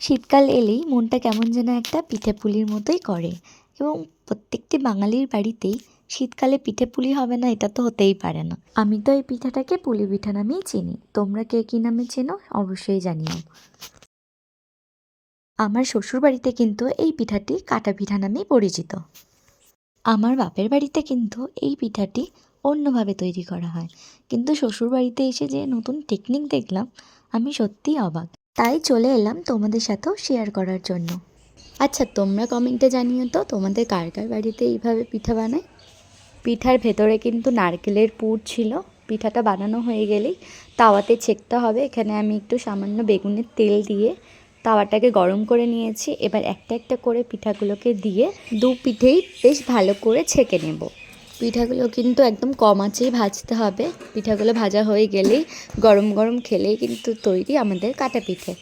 শীতকাল এলেই মনটা কেমন যেন একটা পিঠেপুলির মতোই করে এবং প্রত্যেকটি বাঙালির বাড়িতেই শীতকালে পিঠেপুলি হবে না, এটা তো হতেই পারে না। আমি তো এই পিঠাটাকে পুলি পিঠা নামেই চিনি, তোমরা কে কী নামে চেনো অবশ্যই জানিও। আমার শ্বশুর বাড়িতে কিন্তু এই পিঠাটি কাটা পিঠা নামেই পরিচিত। আমার বাপের বাড়িতে কিন্তু এই পিঠাটি অন্যভাবে তৈরি করা হয়, কিন্তু শ্বশুর বাড়িতে এসে যে নতুন টেকনিক দেখলাম আমি সত্যিই অবাক, তাই চলে এলাম তোমাদের সাথেও শেয়ার করার জন্য। আচ্ছা, তোমরা কমেন্টে জানিও তো তোমাদের কার কার বাড়িতে এইভাবে পিঠা বানায়। পিঠার ভেতরে কিন্তু নারকেলের পুর ছিল। পিঠাটা বানানো হয়ে গেলেই তাওয়াতে ছেঁকতে হবে। এখানে আমি একটু সামান্য বেগুনের তেল দিয়ে তাওয়াটাকে গরম করে নিয়েছি। এবার একটা একটা করে পিঠাগুলোকে দিয়ে দু পিঠেই বেশ ভালো করে ছেঁকে নেব। পিঠাগুলো কিন্তু একদম কম আঁচেই ভাজতে হবে। পিঠাগুলো ভাজা হয়ে গেলেই গরম গরম খেলেই কিন্তু তৈরি আমাদের কাটা পিঠে।